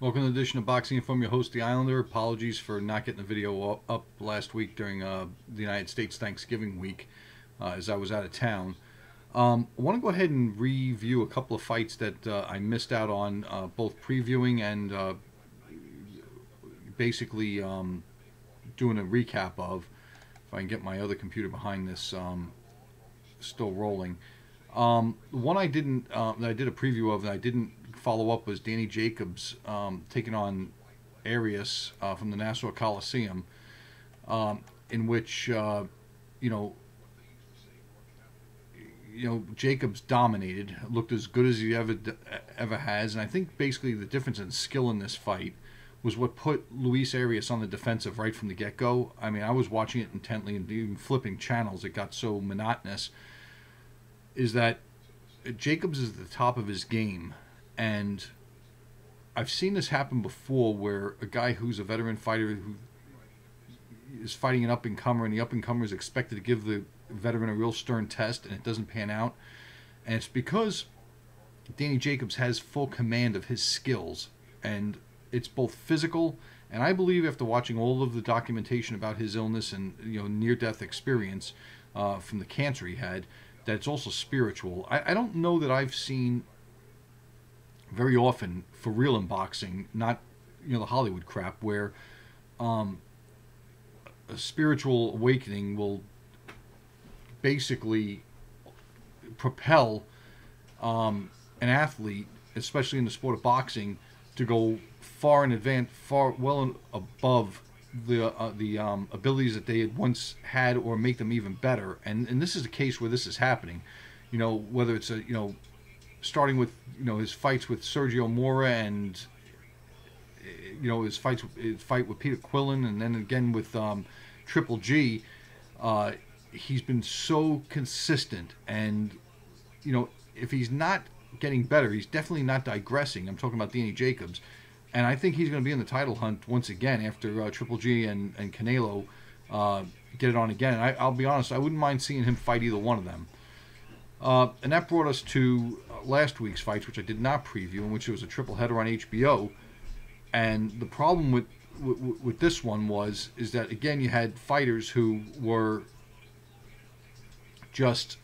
Welcome to the edition of Boxing Info. I'm your host, The Islander. Apologies for not getting the video up last week during the United States Thanksgiving week as I was out of town. I want to go ahead and review a couple of fights that I missed out on, both previewing and basically doing a recap of. If I can get my other computer behind this still rolling. The one I didn't, that I did a preview of and I didn't follow up was Danny Jacobs taking on Arias from the Nassau Coliseum, in which Jacobs dominated, looked as good as he ever has, and I think basically the difference in skill in this fight was what put Luis Arias on the defensive right from the get-go. I mean, I was watching it intently and even flipping channels. It got so monotonous. Is that Jacobs is at the top of his game, and I've seen this happen before where a guy who's a veteran fighter who is fighting an up-and-comer, and the up-and-comer is expected to give the veteran a real stern test, and it doesn't pan out. And it's because Danny Jacobs has full command of his skills, and it's both physical, and I believe after watching all of the documentation about his illness and near-death experience from the cancer he had, that it's also spiritual. I don't know that I've seen very often, for real in boxing, not the Hollywood crap, where a spiritual awakening will basically propel an athlete, especially in the sport of boxing, to go far in advance, well above the abilities that they had once had, or make them even better. And this is a case where this is happening. Whether it's starting with his fights with Sergio Mora, and his fight with Peter Quillen, and then again with Triple G. He's been so consistent, and if he's not getting better, he's definitely not digressing. I'm talking about Danny Jacobs. And I think he's going to be in the title hunt once again after Triple G and Canelo get it on again. And I'll be honest, I wouldn't mind seeing him fight either one of them. And that brought us to last week's fights, which I did not preview, in which it was a triple header on HBO. And the problem with this one is that, again, you had fighters who were just,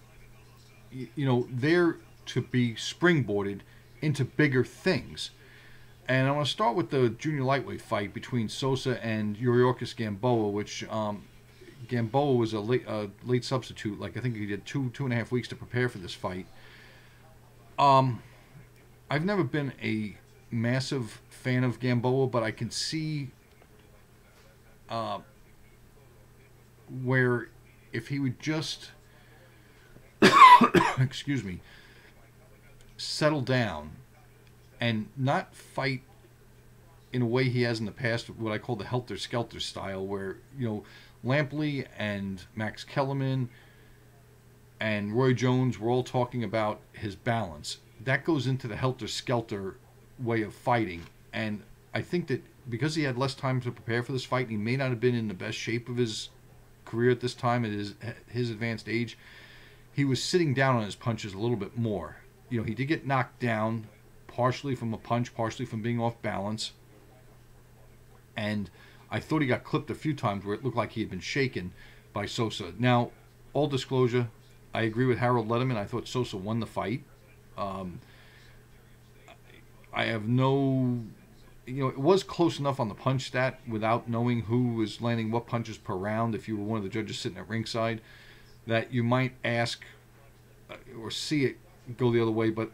there to be springboarded into bigger things. And I want to start with the junior lightweight fight between Sosa and Yuriorkis Gamboa, which Gamboa was a late substitute. Like, I think he did two and a half weeks to prepare for this fight. I've never been a massive fan of Gamboa, but I can see where if he would just excuse me, settle down and not fight in a way he has in the past, what I call the helter-skelter style, where, Lampley and Max Kellerman and Roy Jones were all talking about his balance. That goes into the helter-skelter way of fighting, and I think that because he had less time to prepare for this fight, and he may not have been in the best shape of his career at this time, at his advanced age, he was sitting down on his punches a little bit more. He did get knocked down, partially from a punch, partially from being off balance. And I thought he got clipped a few times where it looked like he had been shaken by Sosa. Now, all disclosure, I agree with Harold Letterman. I thought Sosa won the fight. I have no... it was close enough on the punch stat without knowing who was landing what punches per round, if you were one of the judges sitting at ringside, that you might ask or see it go the other way. But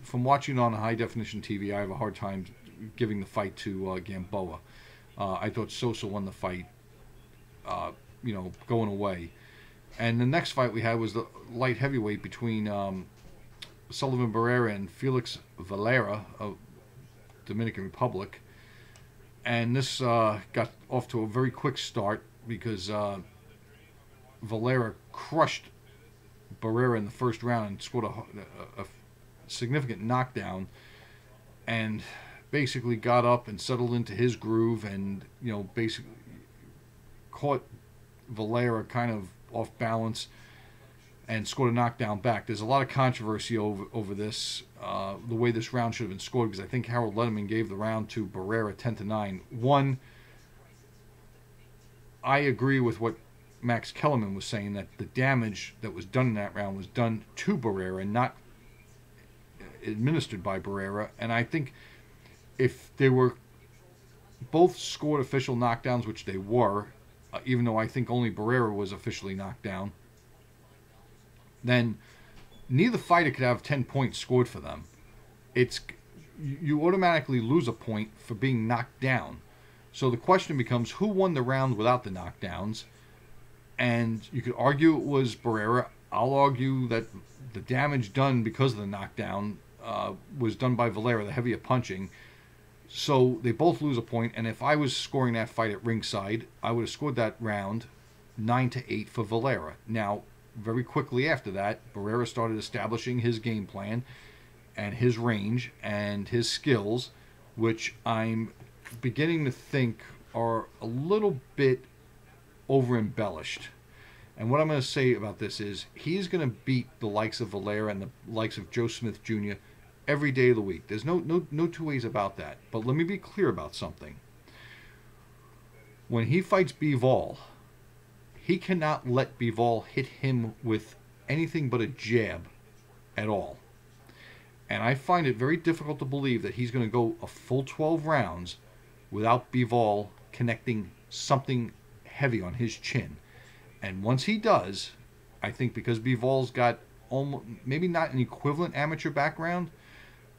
from watching it on high-definition TV, I have a hard time giving the fight to Gamboa. I thought Sosa won the fight, going away. And the next fight we had was the light heavyweight between Sullivan Barrera and Felix Valera of Dominican Republic. And this got off to a very quick start because Valera crushed Barrera in the first round and scored a significant knockdown, and basically got up and settled into his groove, and basically caught Valera kind of off balance, and scored a knockdown back. There's a lot of controversy over this, the way this round should have been scored, because I think Harold Letterman gave the round to Barrera 10-9. One, I agree with what Max Kellerman was saying, that the damage that was done in that round was done to Barrera, not administered by Barrera. And I think if they were both scored official knockdowns, which they were, even though I think only Barrera was officially knocked down, then neither fighter could have 10 points scored for them. You automatically lose a point for being knocked down. So the question becomes, who won the round without the knockdowns? And you could argue it was Barrera. I'll argue that the damage done because of the knockdown was done by Valera, the heavier punching. So they both lose a point, and if I was scoring that fight at ringside, I would have scored that round 9-8 for Valera. Now, very quickly after that, Barrera started establishing his game plan and his range and his skills, which I'm beginning to think are a little bit over-embellished. And what I'm going to say about this is, he's going to beat the likes of Valera and the likes of Joe Smith Jr. every day of the week. There's no two ways about that. But let me be clear about something. When he fights Bivol, he cannot let Bivol hit him with anything but a jab at all. And I find it very difficult to believe that he's going to go a full 12 rounds without Bivol connecting something heavy on his chin. And once he does, I think because Bivol's got almost, maybe not an equivalent amateur background,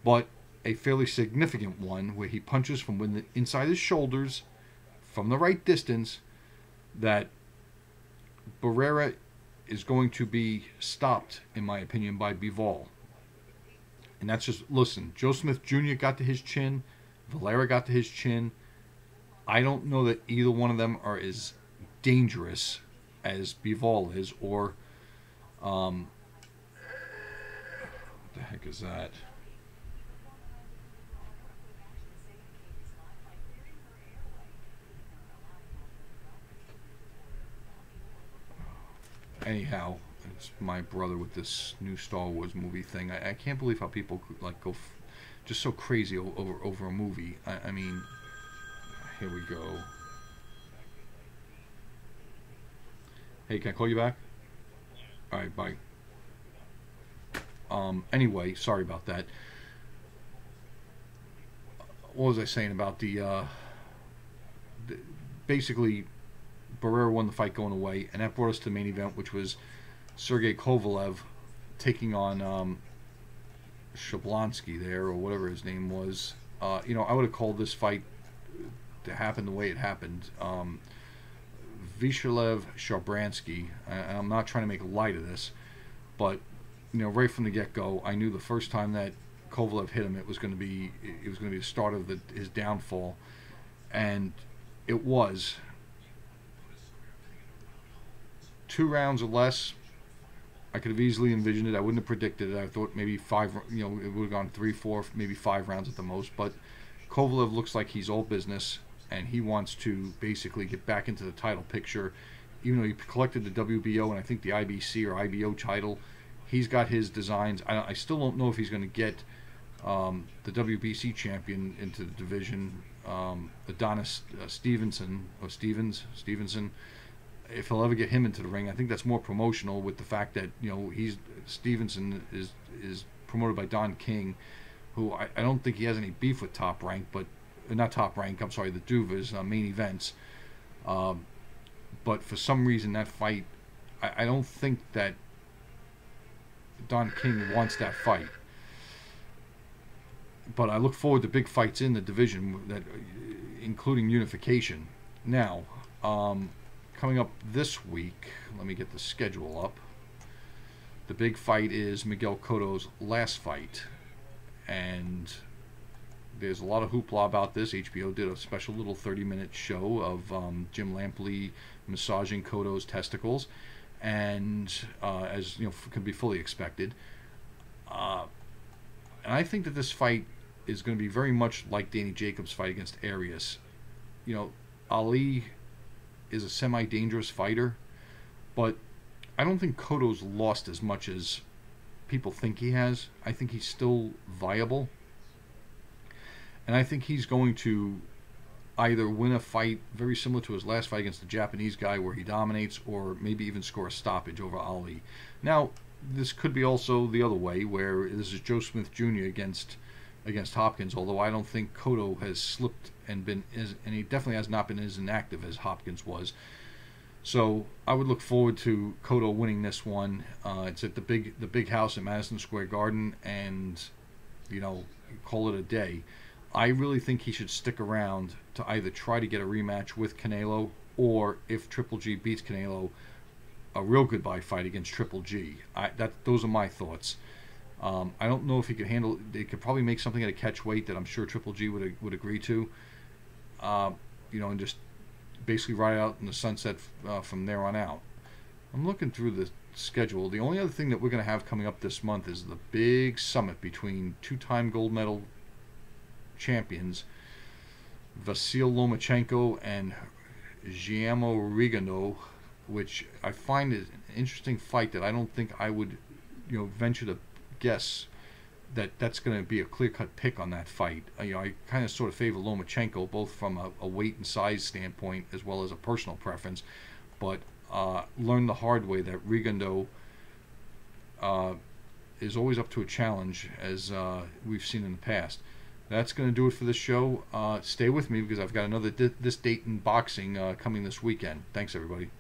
but a fairly significant one, where he punches from inside his shoulders from the right distance, that Barrera is going to be stopped, in my opinion, by Bivol. And that's just, listen, Joe Smith Jr. got to his chin, Valera got to his chin. I don't know that either one of them are as dangerous as Bivol is, or what the heck is that? Anyhow, it's my brother with this new Star Wars movie thing. I can't believe how people like go just so crazy over a movie. I mean, here we go. Hey, can I call you back? All right, bye. Anyway, sorry about that. What was I saying about the basically, Barrera won the fight going away, and that brought us to the main event, which was Sergey Kovalev taking on Shablonsky there, or whatever his name was. You know, I would have called this fight to happen the way it happened. Vishalev Shabransky. I'm not trying to make light of this, but you know, right from the get-go, I knew the first time that Kovalev hit him, it was going to be the start of his downfall, and it was. 2 rounds or less, I could have easily envisioned it. I wouldn't have predicted it. I thought maybe 5, you know, it would have gone 3, 4, maybe 5 rounds at the most. But Kovalev looks like he's all business, and he wants to basically get back into the title picture. Even though he collected the WBO and I think the IBC or IBO title, he's got his designs. I still don't know if he's going to get the WBC champion into the division, Adonis Stevenson. If he'll ever get him into the ring. I think that's more promotional, with the fact that, you know, Stevenson is promoted by Don King, who I don't think he has any beef with Top Rank, but not Top Rank, I'm sorry, the Duvas, main events. But for some reason that fight, I don't think that Don King wants that fight. But I look forward to big fights in the division, that including unification. Now, coming up this week, let me get the schedule up. The big fight is Miguel Cotto's last fight, and there's a lot of hoopla about this. HBO did a special little 30-minute show of Jim Lampley massaging Cotto's testicles, and as you know, can be fully expected. And I think that this fight is going to be very much like Danny Jacobs' fight against Arias. You know, Ali is a semi-dangerous fighter, but I don't think Cotto's lost as much as people think he has. I think he's still viable. And I think he's going to either win a fight very similar to his last fight against the Japanese guy where he dominates, or maybe even score a stoppage over Ali. Now, this could be also the other way, where this is Joe Smith Jr. against Hopkins, although I don't think Cotto has slipped and he definitely has not been as inactive as Hopkins was. So I would look forward to Cotto winning this one. It's at the big house at Madison Square Garden, and call it a day. I really think he should stick around to either try to get a rematch with Canelo, or if Triple G beats Canelo, a real goodbye fight against Triple G. Those are my thoughts. I don't know if he could handle. They could probably make something at a catch weight that I'm sure Triple G would agree to. And just basically ride out in the sunset from there on out. I'm looking through the schedule. The only other thing that we're going to have coming up this month is the big summit between two-time gold medal champions Vasyl Lomachenko and Guillermo Rigondeaux, which I find is an interesting fight that I don't think I would venture to guess that's going to be a clear-cut pick on that fight. I kind of sort of favor Lomachenko, both from a weight and size standpoint as well as a personal preference, but learned the hard way that Rigondeaux is always up to a challenge, as we've seen in the past. That's going to do it for this show. Stay with me because I've got another This Date in Boxing coming this weekend. Thanks, everybody.